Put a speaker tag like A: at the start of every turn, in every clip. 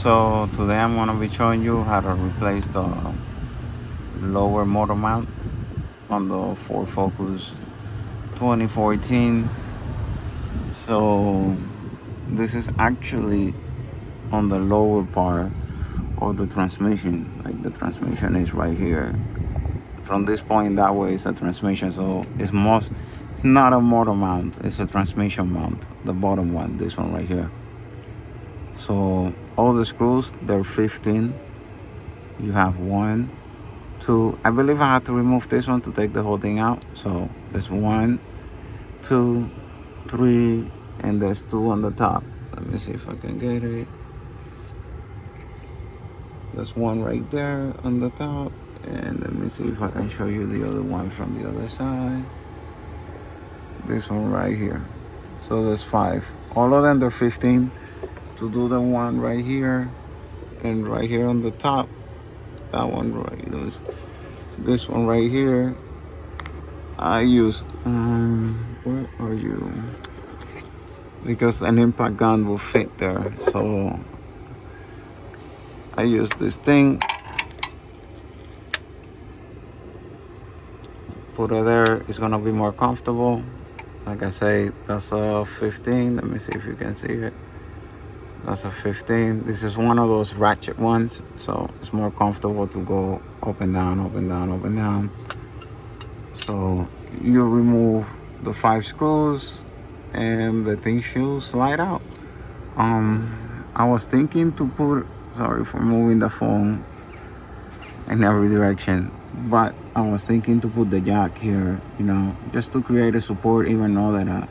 A: So today I'm gonna be showing you how to replace the lower motor mount on the Ford Focus 2014. So this is actually on the lower part of the transmission. Like the transmission is right here. From this point that way is a transmission. So it's not a motor mount, it's a transmission mount. The bottom one, this one right here. So all the screws, they're 15. You have one, two. I believe I had to remove this one to take the whole thing out. So there's 1, 2, 3, and there's 2 on the top. Let me see if I can get it. There's 1 right there on the top. And let me see if I can show you the other one from the other side. This one right here. So there's 5. All of them, they're 15. To do the one right here and right here on the top, that one right, this one right here, I used where are you, because an impact gun will fit there, so I used this thing, put it there. It's gonna be more comfortable. Like I say, that's a 15. Let me see if you can see it. That's a 15. This is one of those ratchet ones, so it's more comfortable to go up and down, up and down, up and down. So you remove the 5 screws and the thing should slide out. I was thinking to put, sorry for moving the phone in every direction, but I was thinking to put the jack here, just to create a support, even though that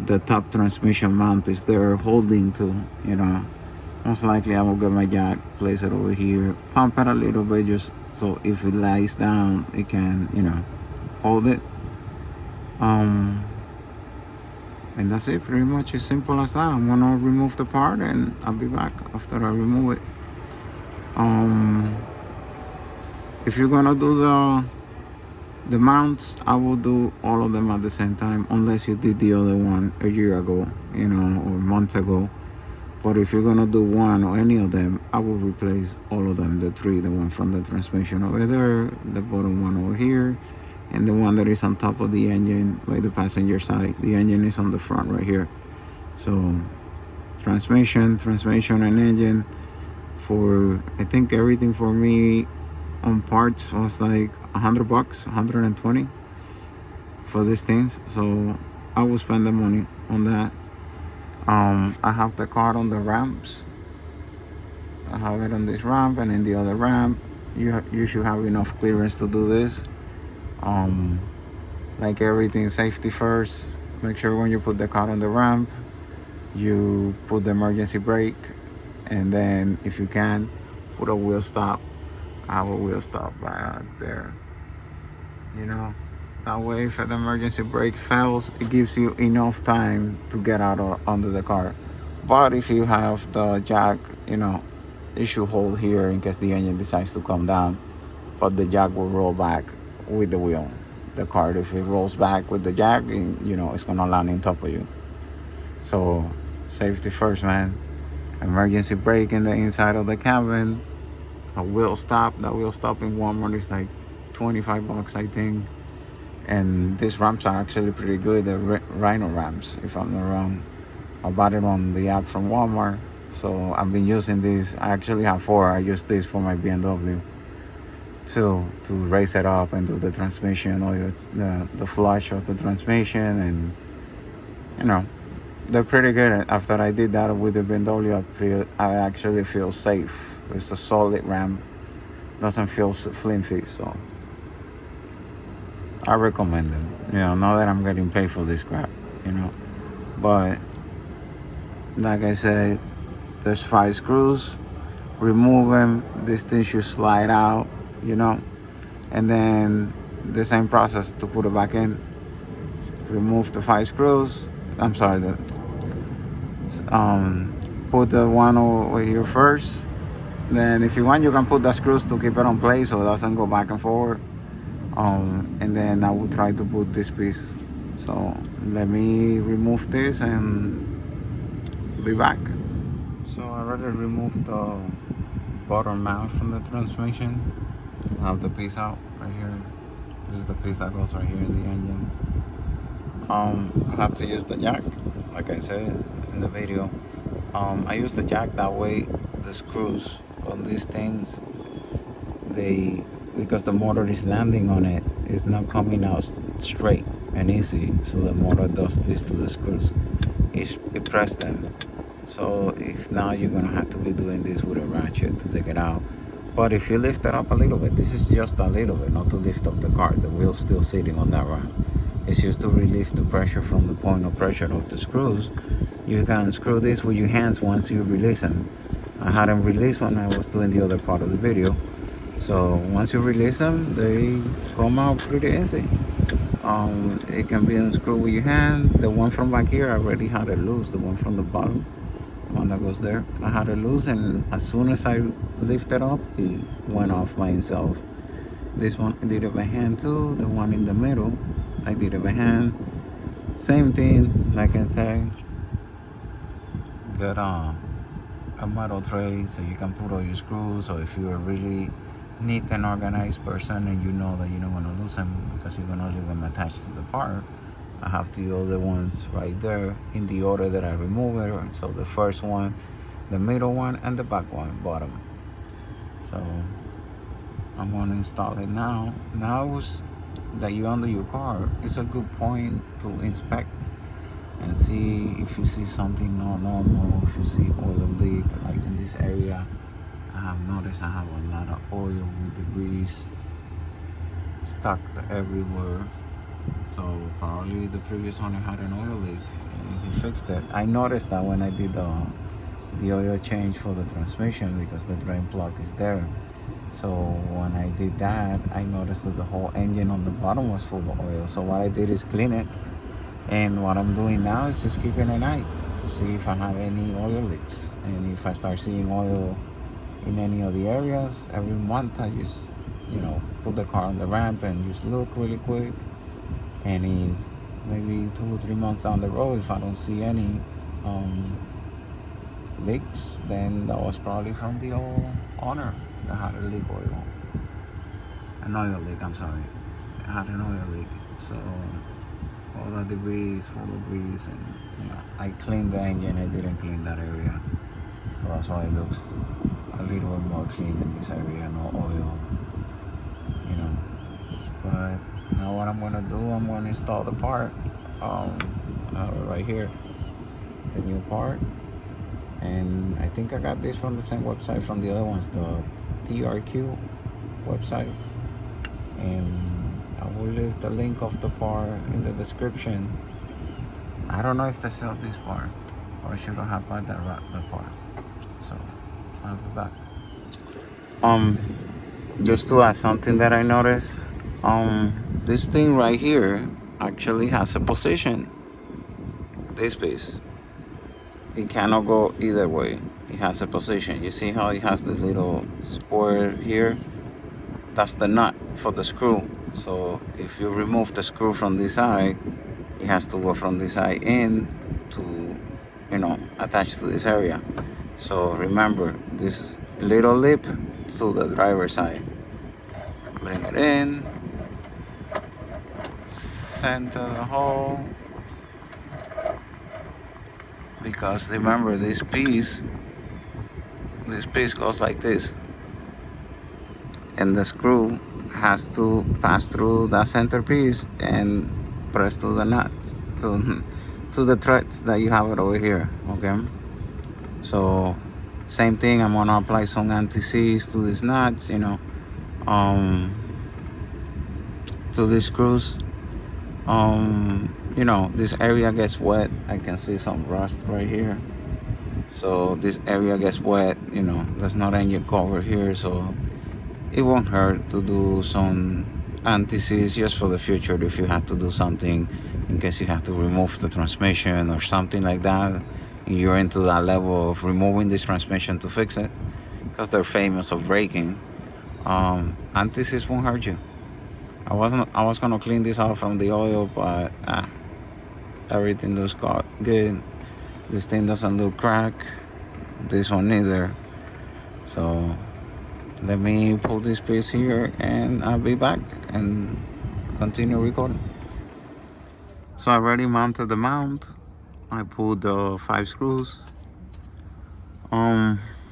A: the top transmission mount is there holding to, most likely I will get my jack, place it over here, pump it a little bit just so if it lies down it can, hold it. And that's it, pretty much as simple as that. I'm gonna remove the part and I'll be back after I remove it. If you're gonna do the mounts, I will do all of them at the same time, unless you did the other one a year ago, or months ago. But if you're gonna do one or any of them, I will replace all of them, the 3, the one from the transmission over there, the bottom one over here, and the one that is on top of the engine by the passenger side. The engine is on the front right here. So transmission and engine, for I think everything for me on parts was like $100, 120 for these things. So I will spend the money on that. I have the car on the ramps. I have it on this ramp, and in the other ramp you should have enough clearance to do this. Like everything, safety first. Make sure when you put the car on the ramp, you put the emergency brake, and then if you can, put a wheel stop. I have a wheel stop right there. That way if the emergency brake fails, it gives you enough time to get out or under the car. But if you have the jack, it should hold here in case the engine decides to come down, but the jack will roll back with the wheel. The car, if it rolls back with the jack, it's gonna land on top of you. So safety first, man. Emergency brake in the inside of the cabin. A wheel stop. That wheel stop in Walmart is like $25, I think. And these ramps are actually pretty good. They're Rhino ramps, if I'm not wrong. I bought it on the app from Walmart, so I've been using these. I actually have 4. I use this for my BMW to raise it up and do the transmission, or the flush of the transmission, and they're pretty good. After I did that with the BMW, I actually feel safe. It's a solid ramp, doesn't feel flimsy, so I recommend them. Not that I'm getting paid for this crap, but like I said, there's 5 screws. Remove them. This thing should slide out, and then the same process to put it back in. Remove the 5 screws. I'm sorry, put the one over here first. Then if you want, you can put the screws to keep it on place so it doesn't go back and forward. And then I will try to put this piece. So let me remove this and be back. So I already removed the bottom mount from the transmission. I have the piece out right here. This is the piece that goes right here in the engine. I have to use the jack, like I said in the video. I use the jack that way. The screws on these things, they, because the motor is landing on it, it's not coming out straight and easy. So the motor does this to the screws. It press them. So if now you're gonna have to be doing this with a ratchet to take it out. But if you lift it up a little bit, this is just a little bit, not to lift up the car. The wheel's still sitting on that ramp. It's just to relieve the pressure from the point of pressure of the screws. You can screw this with your hands once you release them. I had them released when I was doing the other part of the video. So once you release them, they come out pretty easy. It can be unscrewed with your hand. The one from back here, I already had it loose. The one from the bottom, the one that goes there, I had it loose, and as soon as I lifted up, it went off by itself. This one I did it by hand too. The one in the middle, I did it by hand. Same thing, like I said. Got a metal tray so you can put all your screws. So if you're a really neat and organized person and you know that you don't want to lose them because you're going to leave them attached to the part, I have the other ones right there in the order that I remove it. So the first one, the middle one, and the back one, bottom. So I'm going to install it now. Now that you're under your car, it's a good point to inspect and see if you see something not normal, if you see oil leak, like in this area. I have noticed I have a lot of oil with debris stuck everywhere. So probably the previous owner had an oil leak and he fixed it. I noticed that when I did the oil change for the transmission, because the drain plug is there. So when I did that, I noticed that the whole engine on the bottom was full of oil. So what I did is clean it. And what I'm doing now is just keeping an eye to see if I have any oil leaks. And if I start seeing oil in any of the areas, every month I just, put the car on the ramp and just look really quick. And if maybe 2 or 3 months down the road, if I don't see any leaks, then that was probably from the old owner that had a leak oil. An oil leak, I'm sorry. It had an oil leak. So all that debris is full of grease, and I cleaned the engine. I didn't clean that area, so that's why it looks a little bit more clean in this area. No oil, But now what I'm gonna do, I'm gonna install the part right here, the new part. And I think I got this from the same website from the other ones, the TRQ website. And I will leave the link of the part in the description. I don't know if they sell this part, or I should have bought that part. So I'll be back. Just to add something that I noticed, this thing right here actually has a position. This piece, it cannot go either way. It has a position. You see how it has this little square here? That's the nut for the screw. So if you remove the screw from this side, it has to go from this side in to, attach to this area. So remember, this little lip to the driver's side. Bring it in, center the hole. Because remember, this piece goes like this. And the screw has to pass through that center piece and press to the nuts, to the threads that you have it over here, okay? So same thing, I'm gonna apply some anti-seize to these nuts, to these screws. This area gets wet. I can see some rust right here. So this area gets wet, there's not engine cover here, so it won't hurt to do some anti-seize just for the future if you have to do something, in case you have to remove the transmission or something like that. You're into that level of removing this transmission to fix it, because they're famous of breaking. Anti-seize won't hurt you. I was gonna clean this out from the oil, but everything looks good. This thing doesn't look cracked. this one either. So let me pull this piece here and I'll be back and continue recording. So I already mounted the mount. I pulled the 5 screws.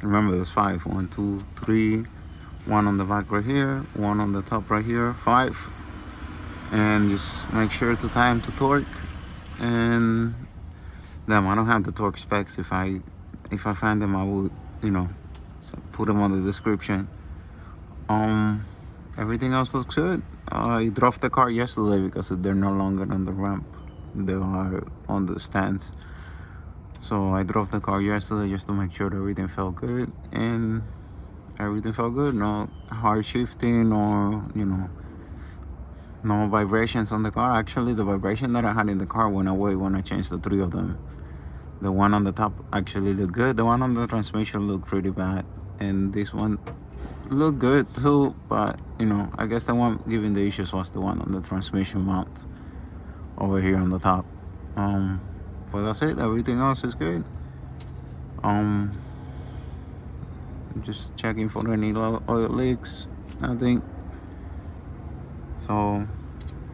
A: Remember there's 5. 1, 2, 3. 1 on the back right here. 1 on the top right here. 5. And just make sure to tie them to torque. And them, I don't have the torque specs. If I find them, I would, put them on the description. Everything else looks good. I drove the car yesterday because they're no longer on the ramp. They are on the stands. So I drove the car yesterday just to make sure that everything felt good, and everything felt good. No hard shifting or no vibrations on the car. Actually, the vibration that I had in the car went away when I changed the 3 of them. The one on the top actually looked good. The one on the transmission looked pretty bad, and this one looked good too. But I guess the one giving the issues was the one on the transmission mount over here on the top. But that's it. Everything else is good. I'm just checking for any oil leaks. Nothing. So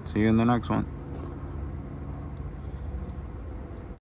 A: see you in the next one.